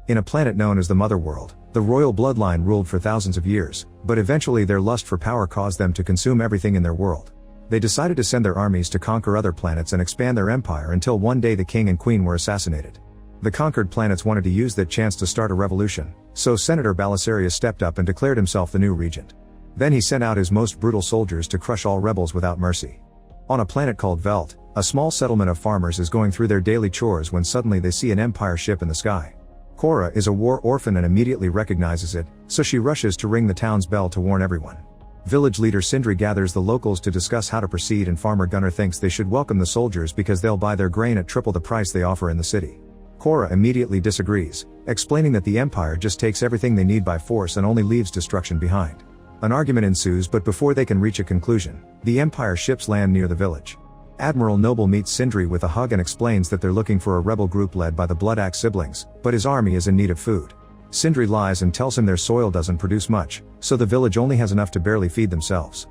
In a planet known as the Motherworld, the royal bloodline ruled for thousands of years, but eventually their lust for power caused them to consume everything in their world. They decided to send their armies to conquer other planets and expand their empire until one day the king and queen were assassinated. The conquered planets wanted to use that chance to start a revolution, so Senator Belisarius stepped up and declared himself the new regent. Then he sent out his most brutal soldiers to crush all rebels without mercy. On a planet called Velt, a small settlement of farmers is going through their daily chores when suddenly they see an empire ship in the sky. Cora is a war orphan and immediately recognizes it, so she rushes to ring the town's bell to warn everyone. Village leader Sindri gathers the locals to discuss how to proceed, and farmer Gunnar thinks they should welcome the soldiers because they'll buy their grain at triple the price they offer in the city. Cora immediately disagrees, explaining that the empire just takes everything they need by force and only leaves destruction behind. An argument ensues, but before they can reach a conclusion, the empire ships land near the village. Admiral Noble meets Sindri with a hug and explains that they're looking for a rebel group led by the Bloodaxe siblings, but his army is in need of food. Sindri lies and tells him their soil doesn't produce much, so the village only has enough to barely feed themselves.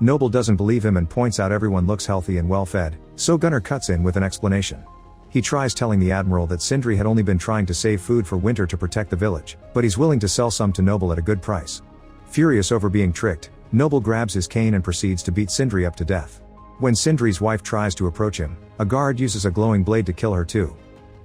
Noble doesn't believe him and points out everyone looks healthy and well fed, so Gunnar cuts in with an explanation. He tries telling the admiral that Sindri had only been trying to save food for winter to protect the village, but he's willing to sell some to Noble at a good price. Furious over being tricked, Noble grabs his cane and proceeds to beat Sindri up to death. When Sindri's wife tries to approach him, a guard uses a glowing blade to kill her too.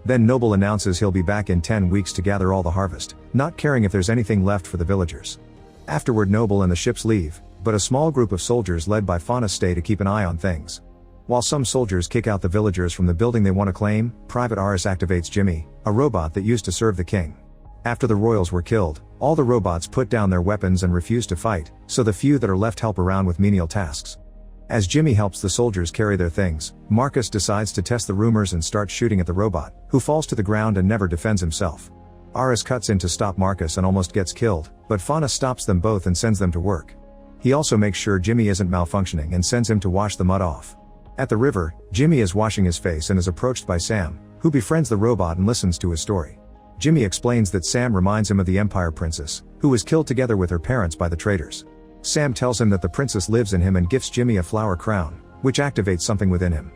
Then Noble announces he'll be back in 10 weeks to gather all the harvest, not caring if there's anything left for the villagers. Afterward, Noble and the ships leave, but a small group of soldiers led by Fauna stay to keep an eye on things. While some soldiers kick out the villagers from the building they want to claim, Private Aris activates Jimmy, a robot that used to serve the king. After the royals were killed, all the robots put down their weapons and refuse to fight, so the few that are left help around with menial tasks. As Jimmy helps the soldiers carry their things, Marcus decides to test the rumors and starts shooting at the robot, who falls to the ground and never defends himself. Aris cuts in to stop Marcus and almost gets killed, but Fauna stops them both and sends them to work. He also makes sure Jimmy isn't malfunctioning and sends him to wash the mud off. At the river, Jimmy is washing his face and is approached by Sam, who befriends the robot and listens to his story. Jimmy explains that Sam reminds him of the Empire Princess, who was killed together with her parents by the traitors. Sam tells him that the princess lives in him and gifts Jimmy a flower crown, which activates something within him.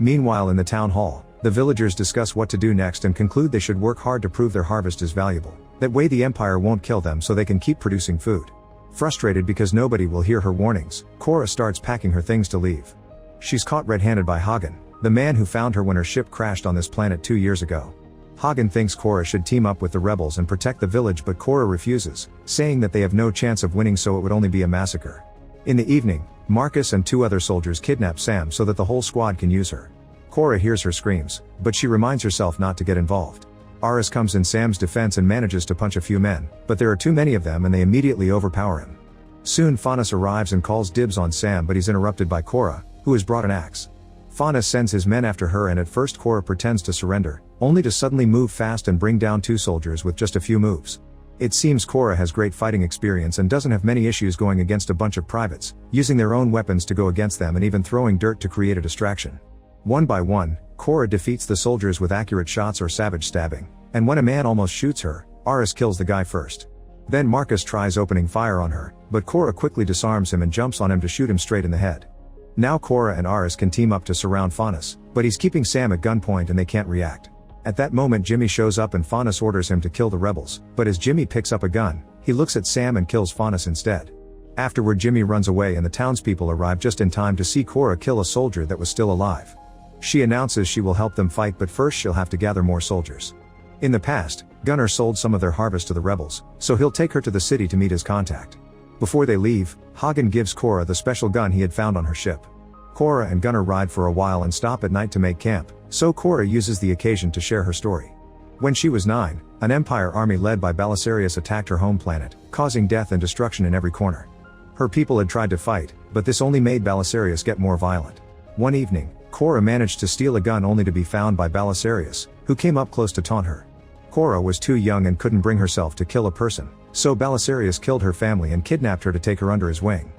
Meanwhile, in the town hall, the villagers discuss what to do next and conclude they should work hard to prove their harvest is valuable. That way the empire won't kill them so they can keep producing food. Frustrated because nobody will hear her warnings, Cora starts packing her things to leave. She's caught red-handed by Hagen, the man who found her when her ship crashed on this planet 2 years ago. Hagen thinks Cora should team up with the rebels and protect the village, but Cora refuses, saying that they have no chance of winning, so it would only be a massacre. In the evening, Marcus and 2 other soldiers kidnap Sam so that the whole squad can use her. Cora hears her screams, but she reminds herself not to get involved. Aris comes in Sam's defense and manages to punch a few men, but there are too many of them and they immediately overpower him. Soon Faunus arrives and calls dibs on Sam, but he's interrupted by Cora, who has brought an axe. Faunus sends his men after her, and at first Cora pretends to surrender, only to suddenly move fast and bring down 2 soldiers with just a few moves. It seems Cora has great fighting experience and doesn't have many issues going against a bunch of privates, using their own weapons to go against them and even throwing dirt to create a distraction. One by one, Cora defeats the soldiers with accurate shots or savage stabbing, and when a man almost shoots her, Aris kills the guy first. Then Marcus tries opening fire on her, but Cora quickly disarms him and jumps on him to shoot him straight in the head. Now Cora and Aris can team up to surround Faunus, but he's keeping Sam at gunpoint and they can't react. At that moment Jimmy shows up and Faunus orders him to kill the rebels, but as Jimmy picks up a gun, he looks at Sam and kills Faunus instead. Afterward Jimmy runs away and the townspeople arrive just in time to see Cora kill a soldier that was still alive. She announces she will help them fight, but first she'll have to gather more soldiers. In the past, Gunnar sold some of their harvest to the rebels, so he'll take her to the city to meet his contact. Before they leave, Hagen gives Cora the special gun he had found on her ship. Cora and Gunnar ride for a while and stop at night to make camp, so Cora uses the occasion to share her story. When she was 9, an Empire army led by Belisarius attacked her home planet, causing death and destruction in every corner. Her people had tried to fight, but this only made Belisarius get more violent. One evening, Cora managed to steal a gun only to be found by Belisarius, who came up close to taunt her. Cora was too young and couldn't bring herself to kill a person, so Belisarius killed her family and kidnapped her to take her under his wing.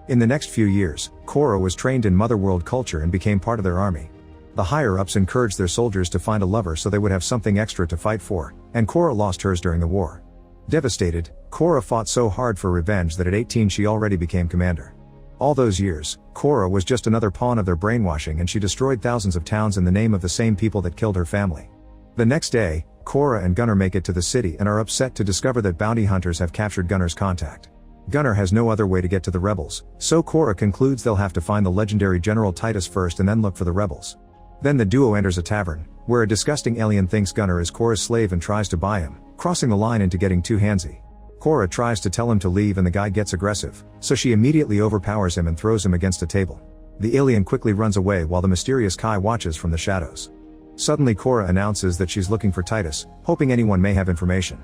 In the next few years, Cora was trained in Motherworld culture and became part of their army. The higher-ups encouraged their soldiers to find a lover so they would have something extra to fight for, and Cora lost hers during the war. Devastated, Cora fought so hard for revenge that at 18 she already became commander. All those years, Cora was just another pawn of their brainwashing, and she destroyed thousands of towns in the name of the same people that killed her family. The next day, Korra and Gunnar make it to the city and are upset to discover that bounty hunters have captured Gunnar's contact. Gunnar has no other way to get to the rebels, so Korra concludes they'll have to find the legendary General Titus first and then look for the rebels. Then the duo enters a tavern, where a disgusting alien thinks Gunnar is Korra's slave and tries to buy him, crossing the line into getting too handsy. Korra tries to tell him to leave and the guy gets aggressive, so she immediately overpowers him and throws him against a table. The alien quickly runs away while the mysterious Kai watches from the shadows. Suddenly Korra announces that she's looking for Titus, hoping anyone may have information.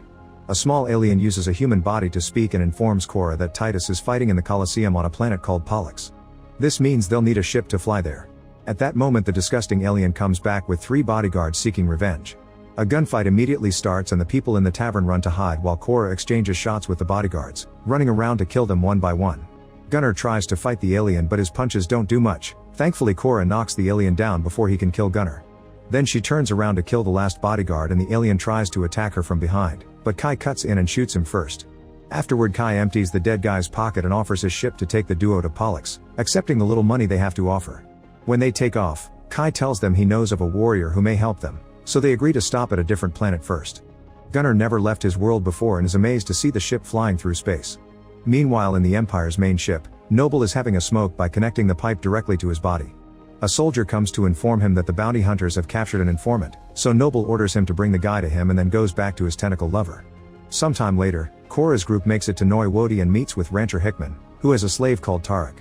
A small alien uses a human body to speak and informs Korra that Titus is fighting in the Colosseum on a planet called Pollux. This means they'll need a ship to fly there. At that moment the disgusting alien comes back with 3 bodyguards seeking revenge. A gunfight immediately starts and the people in the tavern run to hide while Korra exchanges shots with the bodyguards, running around to kill them one by one. Gunnar tries to fight the alien but his punches don't do much. Thankfully Korra knocks the alien down before he can kill Gunnar. Then she turns around to kill the last bodyguard and the alien tries to attack her from behind, but Kai cuts in and shoots him first. Afterward Kai empties the dead guy's pocket and offers his ship to take the duo to Pollux, accepting the little money they have to offer. When they take off, Kai tells them he knows of a warrior who may help them, so they agree to stop at a different planet first. Gunnar never left his world before and is amazed to see the ship flying through space. Meanwhile in the Empire's main ship, Noble is having a smoke by connecting the pipe directly to his body. A soldier comes to inform him that the bounty hunters have captured an informant, so Noble orders him to bring the guy to him and then goes back to his tentacle lover. Sometime later, Korra's group makes it to Noi Wodi and meets with rancher Hickman, who has a slave called Tarek.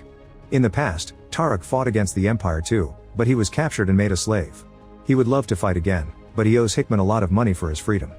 In the past, Tarek fought against the Empire too, but he was captured and made a slave. He would love to fight again, but he owes Hickman a lot of money for his freedom.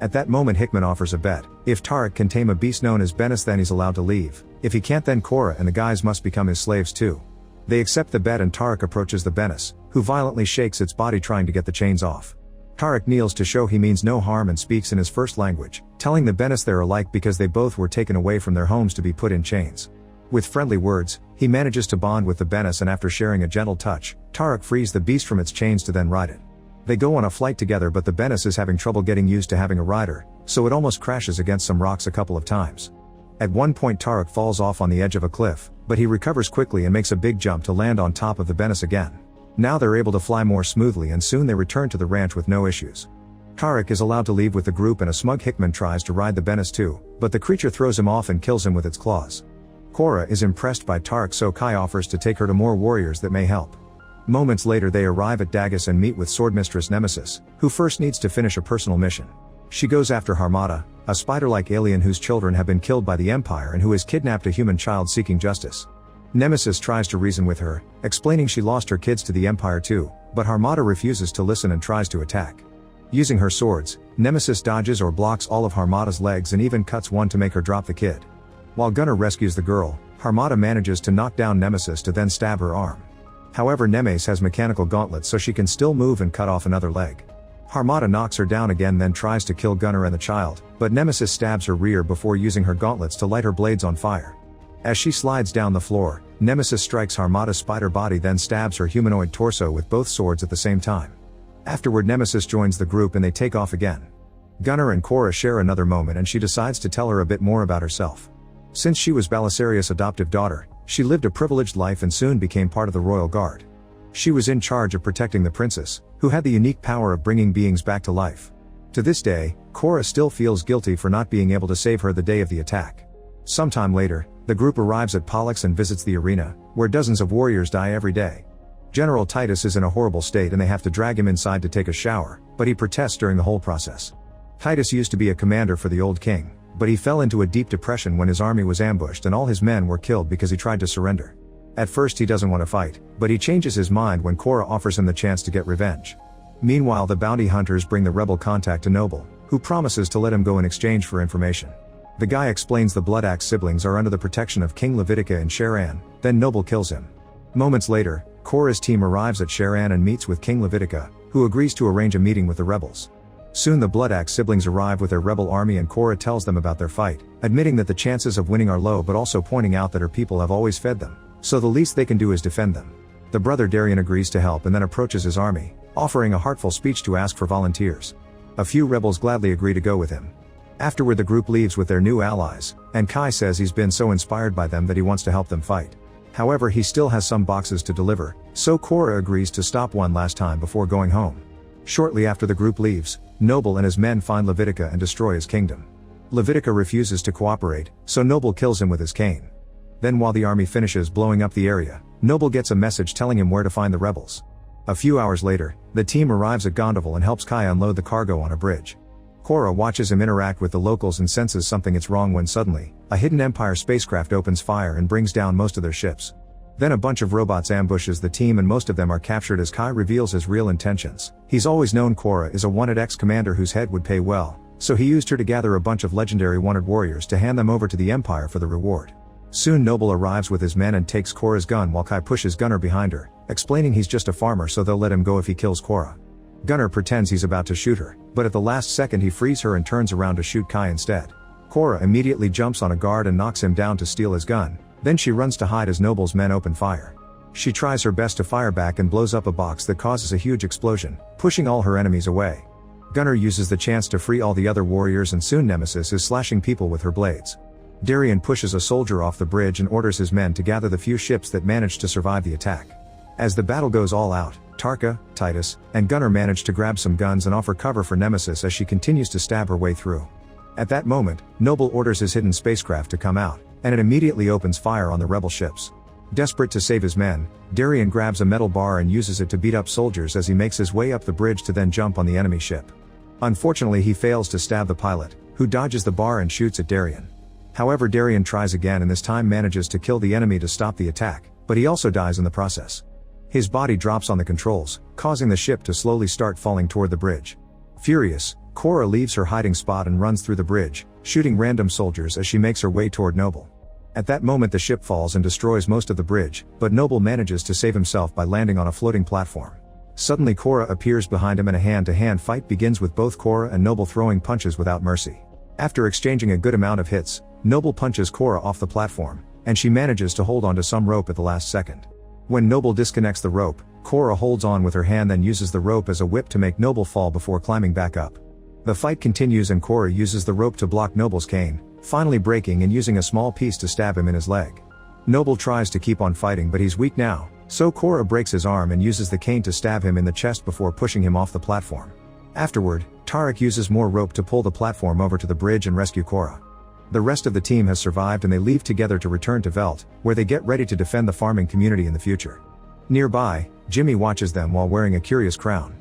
At that moment Hickman offers a bet: if Tarek can tame a beast known as Benes then he's allowed to leave, if he can't then Korra and the guys must become his slaves too. They accept the bet and Tarek approaches the Benes, who violently shakes its body trying to get the chains off. Tarek kneels to show he means no harm and speaks in his first language, telling the Benes they're alike because they both were taken away from their homes to be put in chains. With friendly words, he manages to bond with the Benes and after sharing a gentle touch, Tarek frees the beast from its chains to then ride it. They go on a flight together but the Benes is having trouble getting used to having a rider, so it almost crashes against some rocks a couple of times. At one point Tarek falls off on the edge of a cliff, but he recovers quickly and makes a big jump to land on top of the Benes again. Now they're able to fly more smoothly and soon they return to the ranch with no issues. Tarek is allowed to leave with the group and a smug Hickman tries to ride the Benes too, but the creature throws him off and kills him with its claws. Korra is impressed by Tarek so Kai offers to take her to more warriors that may help. Moments later they arrive at Dagus and meet with Swordmistress Nemesis, who first needs to finish a personal mission. She goes after Harmata, a spider-like alien whose children have been killed by the Empire and who has kidnapped a human child seeking justice. Nemesis tries to reason with her, explaining she lost her kids to the Empire too, but Harmata refuses to listen and tries to attack. Using her swords, Nemesis dodges or blocks all of Harmata's legs and even cuts one to make her drop the kid. While Gunnar rescues the girl, Harmata manages to knock down Nemesis to then stab her arm. However, Nemes has mechanical gauntlets so she can still move and cut off another leg. Harmata knocks her down again then tries to kill Gunnar and the child, but Nemesis stabs her rear before using her gauntlets to light her blades on fire. As she slides down the floor, Nemesis strikes Harmata's spider body then stabs her humanoid torso with both swords at the same time. Afterward Nemesis joins the group and they take off again. Gunnar and Korra share another moment and she decides to tell her a bit more about herself. Since she was Belisarius' adoptive daughter, she lived a privileged life and soon became part of the royal guard. She was in charge of protecting the princess, who had the unique power of bringing beings back to life. To this day, Korra still feels guilty for not being able to save her the day of the attack. Sometime later, the group arrives at Pollux and visits the arena, where dozens of warriors die every day. General Titus is in a horrible state and they have to drag him inside to take a shower, but he protests during the whole process. Titus used to be a commander for the old king, but he fell into a deep depression when his army was ambushed and all his men were killed because he tried to surrender. At first he doesn't want to fight, but he changes his mind when Korra offers him the chance to get revenge. Meanwhile the bounty hunters bring the rebel contact to Noble, who promises to let him go in exchange for information. The guy explains the Blood Axe siblings are under the protection of King Levitica and Sharan, then Noble kills him. Moments later, Korra's team arrives at Sharan and meets with King Levitica, who agrees to arrange a meeting with the rebels. Soon the Blood Axe siblings arrive with their rebel army and Korra tells them about their fight, admitting that the chances of winning are low but also pointing out that her people have always fed them, so the least they can do is defend them. The brother Darien agrees to help and then approaches his army, offering a heartful speech to ask for volunteers. A few rebels gladly agree to go with him. Afterward the group leaves with their new allies, and Kai says he's been so inspired by them that he wants to help them fight. However, he still has some boxes to deliver, so Korra agrees to stop one last time before going home. Shortly after the group leaves, Noble and his men find Levitica and destroy his kingdom. Levitica refuses to cooperate, so Noble kills him with his cane. Then while the army finishes blowing up the area, Noble gets a message telling him where to find the rebels. A few hours later, the team arrives at Gondoval and helps Kai unload the cargo on a bridge. Korra watches him interact with the locals and senses something is wrong when suddenly, a hidden Empire spacecraft opens fire and brings down most of their ships. Then a bunch of robots ambushes the team and most of them are captured as Kai reveals his real intentions. He's always known Korra is a wanted ex-commander whose head would pay well, so he used her to gather a bunch of legendary wanted warriors to hand them over to the Empire for the reward. Soon Noble arrives with his men and takes Korra's gun while Kai pushes Gunner behind her, explaining he's just a farmer so they'll let him go if he kills Korra. Gunner pretends he's about to shoot her, but at the last second he frees her and turns around to shoot Kai instead. Korra immediately jumps on a guard and knocks him down to steal his gun, then she runs to hide as Noble's men open fire. She tries her best to fire back and blows up a box that causes a huge explosion, pushing all her enemies away. Gunner uses the chance to free all the other warriors and soon Nemesis is slashing people with her blades. Darien pushes a soldier off the bridge and orders his men to gather the few ships that manage to survive the attack. As the battle goes all out, Tarka, Titus, and Gunner manage to grab some guns and offer cover for Nemesis as she continues to stab her way through. At that moment, Noble orders his hidden spacecraft to come out, and it immediately opens fire on the rebel ships. Desperate to save his men, Darien grabs a metal bar and uses it to beat up soldiers as he makes his way up the bridge to then jump on the enemy ship. Unfortunately he fails to stab the pilot, who dodges the bar and shoots at Darien. However, Darien tries again and this time manages to kill the enemy to stop the attack, but he also dies in the process. His body drops on the controls, causing the ship to slowly start falling toward the bridge. Furious, Korra leaves her hiding spot and runs through the bridge, shooting random soldiers as she makes her way toward Noble. At that moment the ship falls and destroys most of the bridge, but Noble manages to save himself by landing on a floating platform. Suddenly Korra appears behind him and a hand-to-hand fight begins with both Korra and Noble throwing punches without mercy. After exchanging a good amount of hits, Noble punches Korra off the platform, and she manages to hold onto some rope at the last second. When Noble disconnects the rope, Korra holds on with her hand then uses the rope as a whip to make Noble fall before climbing back up. The fight continues and Korra uses the rope to block Noble's cane, finally breaking and using a small piece to stab him in his leg. Noble tries to keep on fighting but he's weak now, so Korra breaks his arm and uses the cane to stab him in the chest before pushing him off the platform. Afterward, Tarek uses more rope to pull the platform over to the bridge and rescue Korra. The rest of the team has survived and they leave together to return to Velt, where they get ready to defend the farming community in the future. Nearby, Jimmy watches them while wearing a curious crown.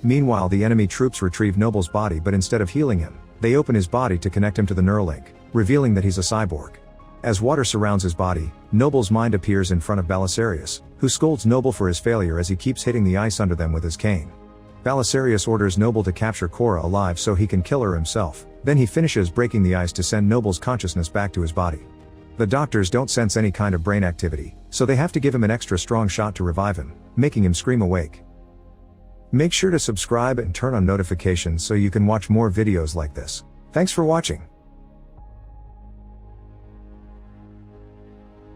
Meanwhile the enemy troops retrieve Noble's body but instead of healing him, they open his body to connect him to the Neuralink, revealing that he's a cyborg. As water surrounds his body, Noble's mind appears in front of Belisarius, who scolds Noble for his failure as he keeps hitting the ice under them with his cane. Belisarius orders Noble to capture Korra alive so he can kill her himself, then he finishes breaking the ice to send Noble's consciousness back to his body. The doctors don't sense any kind of brain activity, so they have to give him an extra strong shot to revive him, making him scream awake. Make sure to subscribe and turn on notifications so you can watch more videos like this. Thanks for watching.